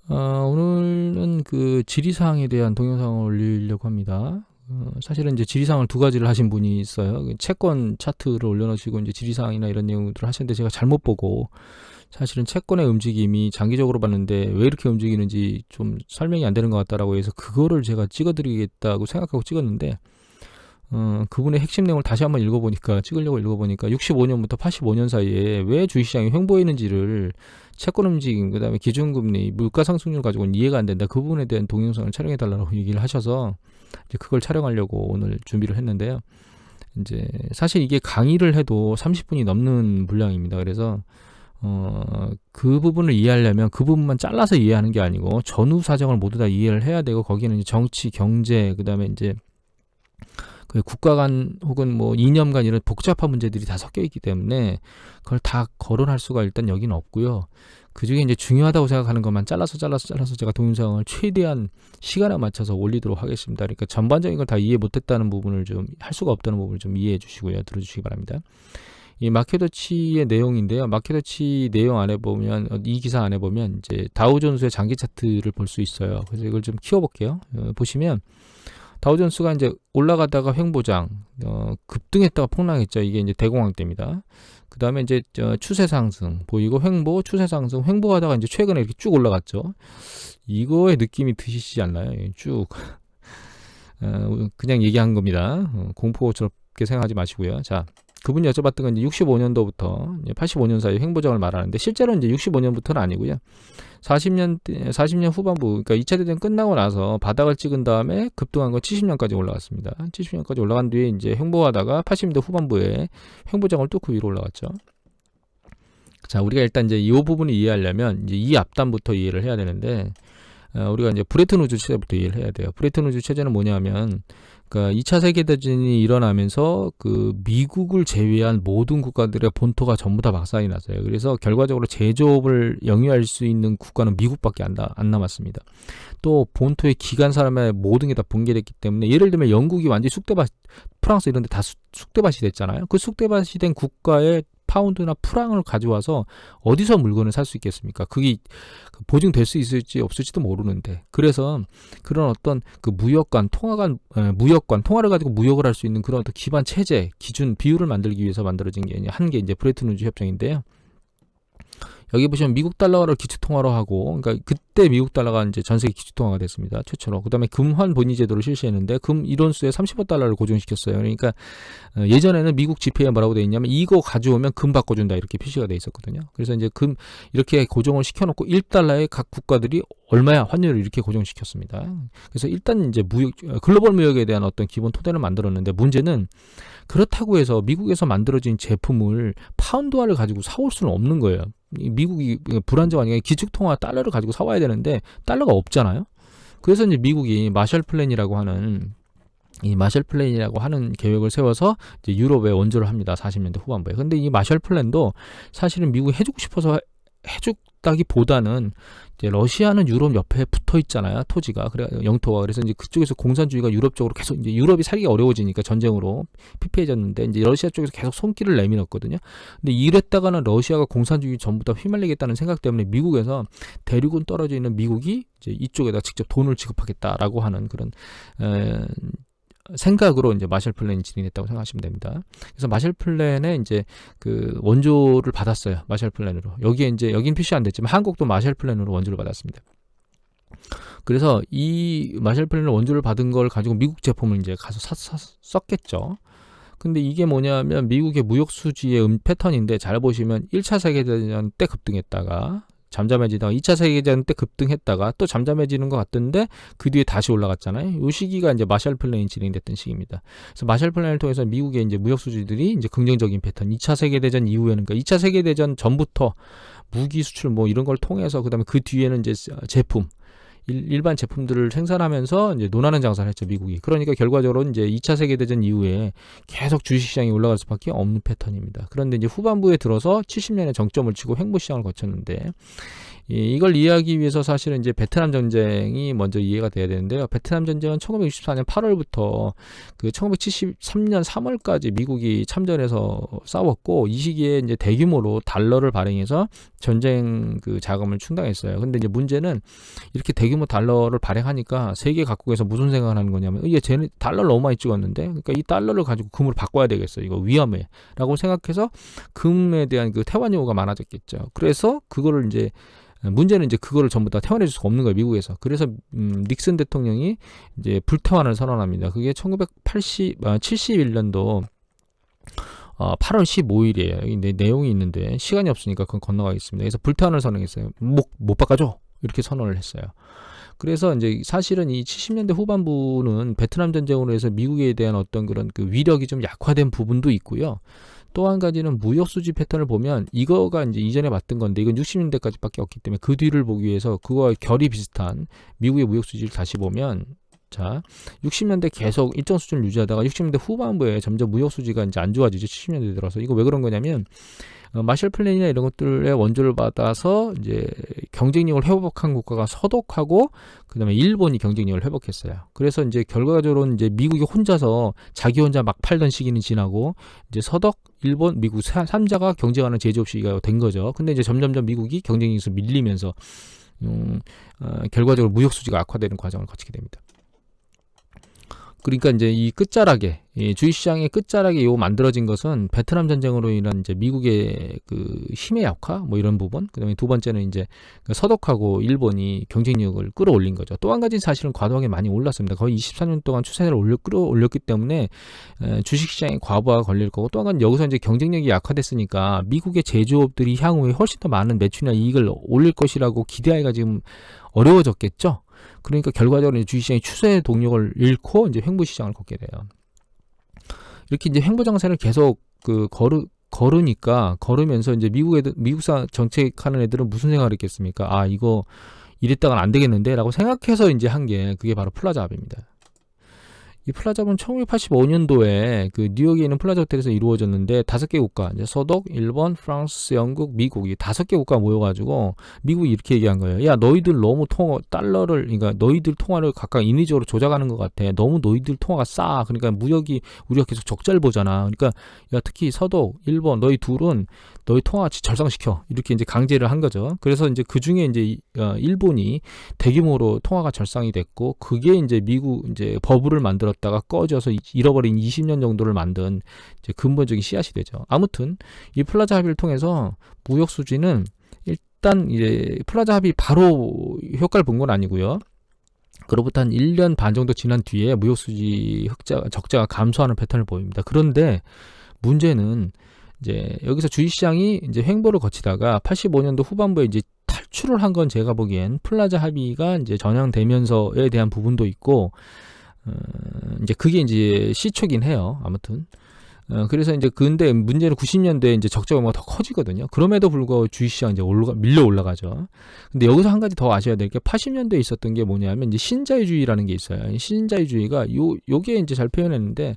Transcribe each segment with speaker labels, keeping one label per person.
Speaker 1: 오늘은 그 지리사항에 대한 동영상을 올리려고 합니다. 사실은 이제 지리사항을 두 가지를 하신 분이 있어요. 채권 차트를 올려놓으시고 이제 지리사항이나 이런 내용들을 하셨는데 제가 잘못 보고 사실은 채권의 움직임이 장기적으로 봤는데 왜 이렇게 움직이는지 좀 설명이 안 되는 것 같다라고 해서 그거를 제가 찍어드리겠다고 생각하고 찍었는데 그분의 핵심 내용을 다시 한번 찍으려고 읽어보니까 65년부터 85년 사이에 왜 주식시장이 횡보했는지를 채권 움직임, 그 다음에 기준금리, 물가 상승률 가지고는 이해가 안 된다. 그 부분에 대한 동영상을 촬영해달라고 얘기를 하셔서 이제 그걸 촬영하려고 오늘 준비를 했는데요. 이제 사실 이게 강의를 해도 30분이 넘는 분량입니다. 그래서 그 부분을 이해하려면 그 부분만 잘라서 이해하는 게 아니고 전후 사정을 모두 다 이해를 해야 되고 거기는 이제 정치, 경제, 그 다음에 이제 그 국가 간 혹은 뭐 이념 간 이런 복잡한 문제들이 다 섞여 있기 때문에 그걸 다 거론할 수가 일단 여기는 없고요. 그 중에 이제 중요하다고 생각하는 것만 잘라서 제가 동영상을 최대한 시간에 맞춰서 올리도록 하겠습니다. 그러니까 전반적인 걸 다 이해 못했다는 부분을 좀 할 수가 없다는 부분을 좀 이해해 주시고요. 들어주시기 바랍니다. 이 마켓워치의 내용인데요. 마켓워치 내용 안에 보면 이 기사 안에 보면 이제 다우존스의 장기 차트를 볼 수 있어요. 그래서 이걸 좀 키워볼게요. 보시면 다우존스가 이제 올라가다가 횡보장, 급등했다가 폭락했죠. 이게 이제 대공황 때입니다. 그 다음에 이제 추세 상승 보이고 횡보, 추세 상승, 횡보하다가 이제 최근에 이렇게 쭉 올라갔죠. 이거의 느낌이 드시지 않나요? 쭉 그냥 얘기한 겁니다. 공포스럽게 생각하지 마시고요. 자, 그분이 여쭤봤던 건 이제 65년도부터 85년 사이 횡보장을 말하는데 실제로는 이제 65년부터는 아니고요. 40년 후반부, 그러니까 2차 대전 끝나고 나서 바닥을 찍은 다음에 급등한 건 70년까지 올라갔습니다. 70년까지 올라간 뒤에 이제 횡보하다가 80년대 후반부에 횡보장을 뚫고 위로 올라갔죠. 자, 우리가 일단 이제 이 부분을 이해하려면 이제 이 앞단부터 이해를 해야 되는데, 우리가 이제 브레튼 우즈 체제부터 이해를 해야 돼요. 브레튼 우즈 체제는 뭐냐면, 그러니까 2차 세계대전이 일어나면서 그 미국을 제외한 모든 국가들의 본토가 전부 다 박살이 났어요. 그래서 결과적으로 제조업을 영위할 수 있는 국가는 미국밖에 안 남았습니다. 또 본토의 기간 사람의 모든 게 다 붕괴됐기 때문에 예를 들면 영국이 완전히 쑥대밭, 프랑스 이런 데 다 쑥대밭이 됐잖아요. 그 쑥대밭이 된 국가의 파운드나 프랑을 가져와서 어디서 물건을 살 수 있겠습니까? 그게 보증될 수 있을지 없을지도 모르는데, 그래서 그런 어떤 그 무역관, 통화를 가지고 무역을 할 수 있는 그런 어떤 기반 체제, 기준, 비율을 만들기 위해서 만들어진 게 한 게 이제 브레튼 우즈 협정인데요. 여기 보시면 미국 달러를 기축통화로 하고, 그러니까 그때 미국 달러가 이제 전 세계 기축통화가 됐습니다. 최초로. 그 다음에 금환 본위 제도를 실시했는데 금 1온수에 35달러를 고정시켰어요. 그러니까 예전에는 미국 지폐에 뭐라고 돼 있냐면 이거 가져오면 금 바꿔준다 이렇게 표시가 돼 있었거든요. 그래서 이제 금 이렇게 고정을 시켜놓고 1달러에 각 국가들이 얼마야 환율을 이렇게 고정시켰습니다. 그래서 일단 이제 글로벌 무역에 대한 어떤 기본 토대를 만들었는데 문제는 그렇다고 해서 미국에서 만들어진 제품을 파운드화를 가지고 사올 수는 없는 거예요. 미국이 불안정하니까 기축통화 달러를 가지고 사와야 되는데 달러가 없잖아요. 그래서 이제 미국이 마셜 플랜이라고 하는 계획을 세워서 이제 유럽에 원조를 합니다. 40년대 후반부에. 근데 이 마셜 플랜도 사실은 미국이 해주고 싶어서 해줬다기보다는 이제 러시아는 유럽 옆에 붙어 있잖아요. 토지가. 그래 영토가. 그래서 이제 그쪽에서 공산주의가 유럽 쪽으로 계속 이제 유럽이 살기가 어려워지니까 전쟁으로 피폐해졌는데 이제 러시아 쪽에서 계속 손길을 내밀었거든요. 근데 이랬다가는 러시아가 공산주의 전부 다 휘말리겠다는 생각 때문에 미국에서 대륙은 떨어져 있는 미국이 이제 이쪽에다 직접 돈을 지급하겠다라고 하는 그런 생각으로 이제 마셜 플랜이 진행됐다고 생각하시면 됩니다. 그래서 마셜 플랜에 이제 그 원조를 받았어요. 마셜 플랜으로. 여기에 이제 여긴 표시 안 됐지만 한국도 마셜 플랜으로 원조를 받았습니다. 그래서 이 마셜 플랜으로 원조를 받은 걸 가지고 미국 제품을 이제 가서 썼겠죠. 근데 이게 뭐냐면 미국의 무역 수지의 패턴인데 잘 보시면 1차 세계대전 때 급등했다가 잠잠해지다가 2차 세계대전 때 급등했다가 또 잠잠해지는 것 같던데 그 뒤에 다시 올라갔잖아요. 이 시기가 이제 마셜 플랜이 진행됐던 시기입니다. 그래서 마셜 플랜을 통해서 미국의 이제 무역 수지들이 이제 긍정적인 패턴, 2차 세계대전 이후에는, 그러니까 2차 세계대전 전부터 무기 수출 뭐 이런 걸 통해서 그다음에 그 뒤에는 이제 제품, 일반 제품들을 생산하면서 이제 논하는 장사를 했죠, 미국이. 그러니까 결과적으로 이제 2차 세계대전 이후에 계속 주식시장이 올라갈 수밖에 없는 패턴입니다. 그런데 이제 후반부에 들어서 70년에 정점을 치고 횡보시장을 거쳤는데 이걸 이해하기 위해서 사실은 이제 베트남 전쟁이 먼저 이해가 돼야 되는데요. 베트남 전쟁은 1964년 8월부터 그 1973년 3월까지 미국이 참전해서 싸웠고, 이 시기에 이제 대규모로 달러를 발행해서 전쟁 그 자금을 충당했어요. 근데 이제 문제는 이렇게 대규모 달러를 발행하니까 세계 각국에서 무슨 생각을 하는 거냐면, 이게 쟤네 달러를 너무 많이 찍었는데, 그러니까 이 달러를 가지고 금으로 바꿔야 되겠어, 이거 위험해라고 생각해서 금에 대한 그 태환 요구가 많아졌겠죠. 그래서 그거를 이제 문제는 이제 그거를 전부 다 태환해 줄 수가 없는 거예요, 미국에서. 그래서 닉슨 대통령이 이제 불태환을 선언합니다. 그게 1971년도 8월 15일이에요. 여기 내용이 있는데 시간이 없으니까 그건 건너가겠습니다. 그래서 불태환을 선언했어요. 못 바꿔줘, 이렇게 선언을 했어요. 그래서 이제 사실은 이 70년대 후반부는 베트남 전쟁으로 해서 미국에 대한 어떤 그런 그 위력이 좀 약화된 부분도 있고요. 또 한 가지는 무역 수지 패턴을 보면, 이거가 이제 이전에 봤던 건데 이건 60년대까지밖에 없기 때문에 그 뒤를 보기 위해서 그거와 결이 비슷한 미국의 무역 수지를 다시 보면, 자, 60년대 계속 일정 수준을 유지하다가 60년대 후반부에 점점 무역 수지가 이제 안 좋아지죠. 70년대 들어서. 이거 왜 그런 거냐면, 마셜 플랜이나 이런 것들의 원조를 받아서 이제 경쟁력을 회복한 국가가 서독하고, 그다음에 일본이 경쟁력을 회복했어요. 그래서 이제 결과적으로 이제 미국이 혼자서 자기 혼자 막 팔던 시기는 지나고, 이제 서독, 일본, 미국 3자가 경쟁하는 제조업 시기가 된 거죠. 근데 이제 점점점 미국이 경쟁력에서 밀리면서 결과적으로 무역 수지가 악화되는 과정을 거치게 됩니다. 그러니까 이제 이 끝자락에, 이 주식시장의 끝자락에 요 만들어진 것은 베트남 전쟁으로 인한 이제 미국의 그 힘의 약화, 뭐 이런 부분. 그다음에 두 번째는 이제 서독하고 일본이 경쟁력을 끌어올린 거죠. 또 한 가지 사실은 과도하게 많이 올랐습니다. 거의 23년 동안 추세를 끌어올렸기 때문에 주식시장에 과부하가 걸릴 거고, 또 한 가지 여기서 이제 경쟁력이 약화됐으니까 미국의 제조업들이 향후에 훨씬 더 많은 매출이나 이익을 올릴 것이라고 기대하기가 지금 어려워졌겠죠. 그러니까 결과적으로 주식시장의 추세의 동력을 잃고 이제 횡보시장을 걷게 돼요. 이렇게 이제 횡보 장세를 계속 걸으면서 이제 미국사 정책하는 애들은 무슨 생각을 했겠습니까? 아, 이거 이랬다가는 안 되겠는데라고 생각해서 이제 한 게 그게 바로 플라자합입니다. 이 플라자합은 1985년도에 그 뉴욕에 있는 플라자 호텔에서 이루어졌는데 5개 국가, 이제 서독, 일본, 프랑스, 영국, 미국, 이 5개 국가 모여가지고 미국이 이렇게 얘기한 거예요. 야, 너희들 너무 그러니까 너희들 통화를 각각 인위적으로 조작하는 것 같아. 너무 너희들 통화가 싸. 그러니까 무역이 우리가 계속 적자를 보잖아. 그러니까 야, 특히 서독, 일본, 너희 둘은 너희 통화 절상시켜. 이렇게 이제 강제를 한 거죠. 그래서 이제 그 중에 이제 일본이 대규모로 통화가 절상이 됐고, 그게 이제 미국 이제 버블을 만들었다가 꺼져서 잃어버린 20년 정도를 만든 이제 근본적인 씨앗이 되죠. 아무튼 이 플라자 합의를 통해서 무역 수지는 일단 이제 플라자 합의 바로 효과를 본 건 아니고요. 그로부터 한 1년 반 정도 지난 뒤에 무역 수지 적자가 감소하는 패턴을 보입니다. 그런데 문제는 이제 여기서 주식시장이 이제 횡보를 거치다가 85년도 후반부에 이제 탈출을 한 건 제가 보기엔 플라자 합의가 이제 전향되면서에 대한 부분도 있고, 이제 그게 이제 시초긴 해요. 아무튼. 그래서 이제 근데 문제는 90년대에 이제 적자가 더 커지거든요. 그럼에도 불구하고 주식시장 이제 밀려 올라가죠. 근데 여기서 한 가지 더 아셔야 될 게 80년대에 있었던 게 뭐냐면 이제 신자유주의라는 게 있어요. 신자유주의가 요게 이제 잘 표현했는데,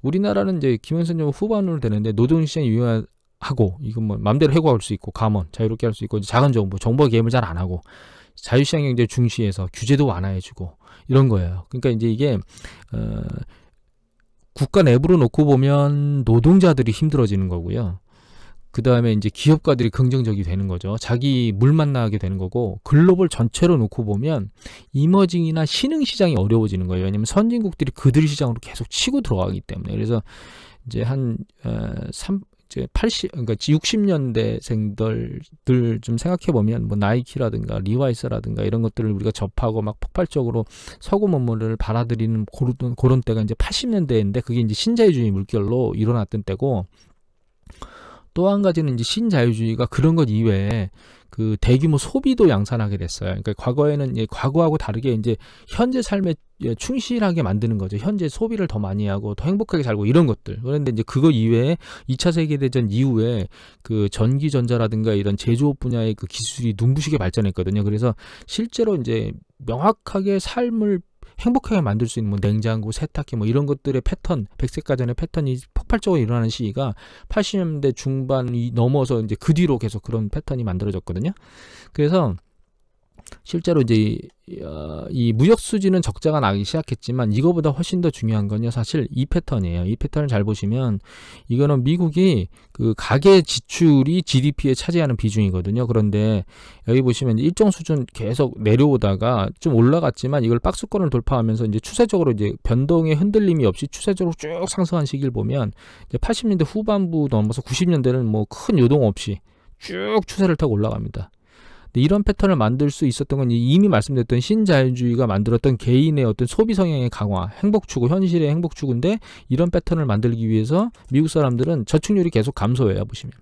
Speaker 1: 우리나라는 이제 김영삼 정부 후반으로 되는데 노동시장이 유연하고, 이건 뭐 맘대로 해고할 수 있고, 감원 자유롭게 할 수 있고, 작은 정부가 개입을 잘 안 하고, 자유시장 경제 중시해서 규제도 완화해주고 이런 거예요. 그러니까 이제 이게 국가 내부로 놓고 보면 노동자들이 힘들어지는 거고요. 그 다음에 이제 기업가들이 긍정적이 되는 거죠. 자기 물 만나게 되는 거고, 글로벌 전체로 놓고 보면 이머징이나 신흥 시장이 어려워지는 거예요. 왜냐하면 선진국들이 그들 시장으로 계속 치고 들어가기 때문에. 그래서 이제 이제 60년대생들 좀 생각해 보면 뭐 나이키라든가 리와이스라든가 이런 것들을 우리가 접하고 막 폭발적으로 서구 업무를 받아들이는 그런 때가 이제 80년대인데, 그게 이제 신자유주의 물결로 일어났던 때고, 또 한 가지는 이제 신자유주의가 그런 것 이외에 그 대규모 소비도 양산하게 됐어요. 그러니까 과거에는 과거하고 다르게 이제 현재 삶에 충실하게 만드는 거죠. 현재 소비를 더 많이 하고 더 행복하게 살고 이런 것들. 그런데 이제 그거 이외에 2차 세계대전 이후에 그 전기전자라든가 이런 제조업 분야의 그 기술이 눈부시게 발전했거든요. 그래서 실제로 이제 명확하게 삶을 행복하게 만들 수 있는 뭐 냉장고, 세탁기 뭐 이런 것들의 패턴, 백색가전의 패턴이 폭발적으로 일어나는 시기가 80년대 중반이 넘어서 이제 그 뒤로 계속 그런 패턴이 만들어졌거든요. 그래서 실제로 이제 이 무역 수지는 적자가 나기 시작했지만 이거보다 훨씬 더 중요한 건요. 사실 이 패턴이에요. 이 패턴을 잘 보시면 이거는 미국이 그 가계 지출이 GDP에 차지하는 비중이거든요. 그런데 여기 보시면 일정 수준 계속 내려오다가 좀 올라갔지만 이걸 박스권을 돌파하면서 이제 추세적으로 이제 변동의 흔들림이 없이 추세적으로 쭉 상승한 시기를 보면 이제 80년대 후반부 넘어서 90년대는 뭐 큰 요동 없이 쭉 추세를 타고 올라갑니다. 이런 패턴을 만들 수 있었던 건 이미 말씀드렸던 신자유주의가 만들었던 개인의 어떤 소비 성향의 강화, 행복 추구, 현실의 행복 추구인데 이런 패턴을 만들기 위해서 미국 사람들은 저축률이 계속 감소해요. 보시면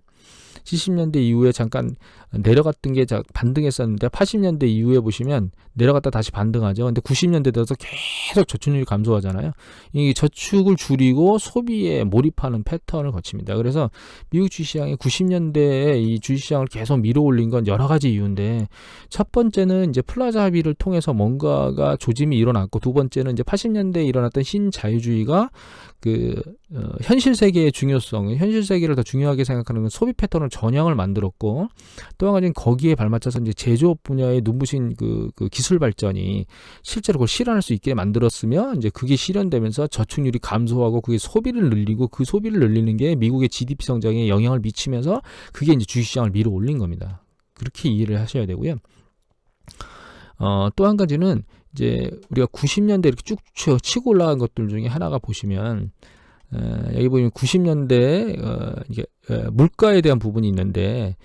Speaker 1: 70년대 이후에 잠깐 내려갔던 게 반등했었는데 80년대 이후에 보시면 내려갔다 다시 반등하죠. 근데 90년대 들어서 계속 저축률이 감소하잖아요. 이 저축을 줄이고 소비에 몰입하는 패턴을 거칩니다. 그래서 미국 주식시장이 90년대에 이 주식시장을 계속 밀어올린 건 여러 가지 이유인데 첫 번째는 이제 플라자 합의를 통해서 뭔가가 조짐이 일어났고 두 번째는 이제 80년대에 일어났던 신자유주의가 현실 세계의 중요성, 현실 세계를 더 중요하게 생각하는 소비 패턴을 전향을 만들었고 또 한 가지는 거기에 발맞춰서 이제 제조업 분야의 눈부신 그 기술 발전이 실제로 그걸 실현할 수 있게 만들었으면 이제 그게 실현되면서 저축률이 감소하고 그게 소비를 늘리고 그 소비를 늘리는 게 미국의 GDP 성장에 영향을 미치면서 그게 이제 주식시장을 밀어 올린 겁니다. 그렇게 이해를 하셔야 되고요. 또 한 가지는 이제 우리가 90년대 이렇게 쭉 치고 올라간 것들 중에 하나가 보시면 여기 보면 90년대 이게 물가에 대한 부분이 있는데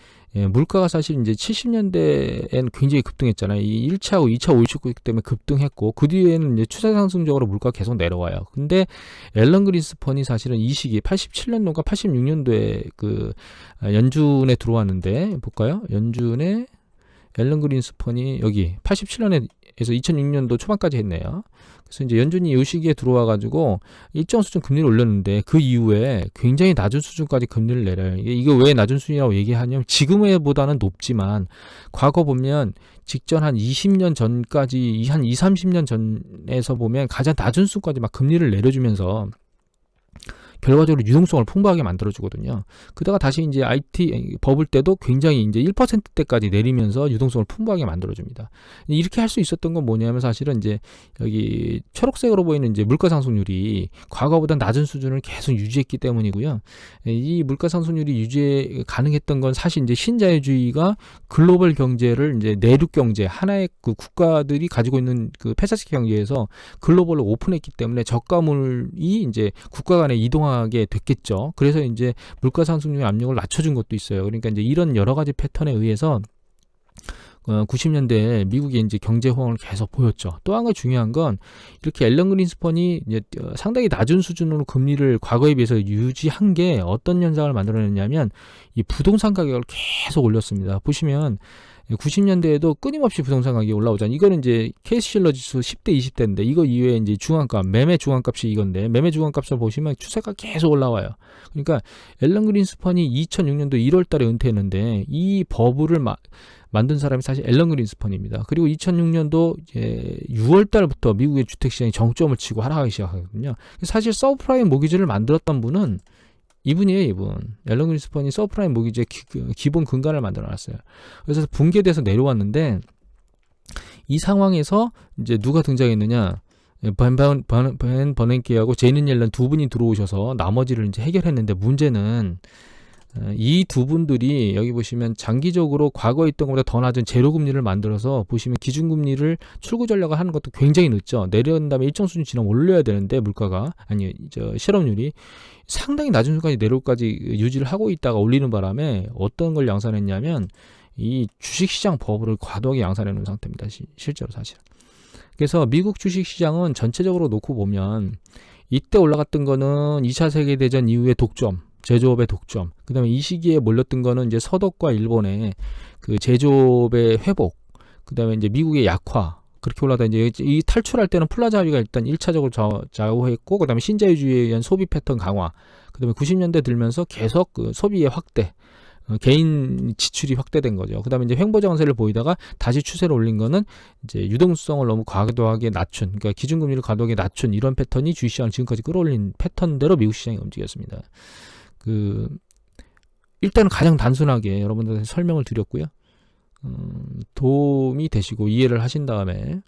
Speaker 1: 물가가 사실 이제 70년대엔 굉장히 급등했잖아요. 이 1차하고 2차 오일 쇼크 때문에 급등했고 그 뒤에는 이제 추세 상승적으로 물가가 계속 내려와요. 근데 앨런 그린스펀이 사실은 이 시기 87년도인가 86년도에 그 연준에 들어왔는데 볼까요? 연준에 앨런 그린스펀이 여기 87년에서 2006년도 초반까지 했네요. 그래서 이제 연준이 이 시기에 들어와가지고 일정 수준 금리를 올렸는데 그 이후에 굉장히 낮은 수준까지 금리를 내려요. 이게 왜 낮은 수준이라고 얘기하냐면 지금보다는 높지만 과거 보면 직전 한 20년 전까지 한 20-30년 전에서 보면 가장 낮은 수준까지 막 금리를 내려주면서 결과적으로 유동성을 풍부하게 만들어주거든요. 그다가 다시 이제 IT 버블 때도 굉장히 이제 1%대까지 내리면서 유동성을 풍부하게 만들어줍니다. 이렇게 할 수 있었던 건 뭐냐면 사실은 이제 여기 초록색으로 보이는 이제 물가 상승률이 과거보다 낮은 수준을 계속 유지했기 때문이고요. 이 물가 상승률이 유지 가능했던 건 사실 이제 신자유주의가 글로벌 경제를 이제 내륙 경제 하나의 그 국가들이 가지고 있는 그 폐사식 경제에서 글로벌로 오픈했기 때문에 저가물이 이제 국가 간에 이동하게 됐겠죠. 그래서 이제 물가 상승률 압력을 낮춰준 것도 있어요. 그러니까 이제 이런 여러 가지 패턴에 의해서 90년대에 미국이 이제 경제 호황을 계속 보였죠. 또 한 가지 중요한 건 이렇게 앨런 그린스펀이 이제 상당히 낮은 수준으로 금리를 과거에 비해서 유지한 게 어떤 현상을 만들어냈냐면 이 부동산 가격을 계속 올렸습니다. 보시면 90년대에도 끊임없이 부동산 가격이 올라오잖아요. 이거는 이제 케이스실러 지수 10대 20대인데 이거 이외에 이제 중앙값, 매매 중앙값이 이건데 매매 중앙값을 보시면 추세가 계속 올라와요. 그러니까 앨런 그린스펀이 2006년도 1월 달에 은퇴했는데 이 버블을 만든 사람이 사실 앨런 그린스펀입니다. 그리고 2006년도 이제 6월 달부터 미국의 주택 시장이 정점을 치고 하락하기 시작하거든요. 사실 서브프라임 모기지를 만들었던 분은 이분이에요, 이분. 앨런 그린스펀이 서브프라임 모기지의 기본 근간을 만들어놨어요. 그래서 붕괴돼서 내려왔는데 이 상황에서 이제 누가 등장했느냐? 벤 버냉키하고 제닛 옐런 두 분이 들어오셔서 나머지를 이제 해결했는데 문제는 이 두 분들이 여기 보시면 장기적으로 과거에 있던 것보다 더 낮은 제로금리를 만들어서 보시면 기준금리를 출구 전략을 하는 것도 굉장히 늦죠. 내려온 다음에 일정 수준 지나면 올려야 되는데 물가가 실업률이 상당히 낮은 수준까지 내려까지 유지를 하고 있다가 올리는 바람에 어떤 걸 양산했냐면 이 주식시장 버블을 과도하게 양산해 놓은 상태입니다. 실제로 사실. 그래서 미국 주식시장은 전체적으로 놓고 보면 이때 올라갔던 거는 2차 세계대전 이후의 독점, 제조업의 독점, 그 다음에 이 시기에 몰렸던 거는 이제 서독과 일본의 그 제조업의 회복, 그 다음에 이제 미국의 약화, 그렇게 올라다 이제 이 탈출할 때는 플라자 합의가 일단 1차적으로 좌우했고, 그 다음에 신자유주의에 의한 소비 패턴 강화, 그 다음에 90년대 들면서 계속 그 소비의 확대, 개인 지출이 확대된 거죠. 그 다음에 이제 횡보정세를 보이다가 다시 추세를 올린 거는 이제 유동성을 너무 과도하게 낮춘, 그러니까 기준금리를 과도하게 낮춘 이런 패턴이 주식시장을 지금까지 끌어올린 패턴대로 미국 시장이 움직였습니다. 일단은 가장 단순하게 여러분들한테 설명을 드렸고요. 도움이 되시고 이해를 하신 다음에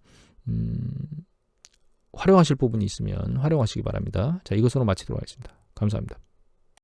Speaker 1: 활용하실 부분이 있으면 활용하시기 바랍니다. 자, 이것으로 마치도록 하겠습니다. 감사합니다.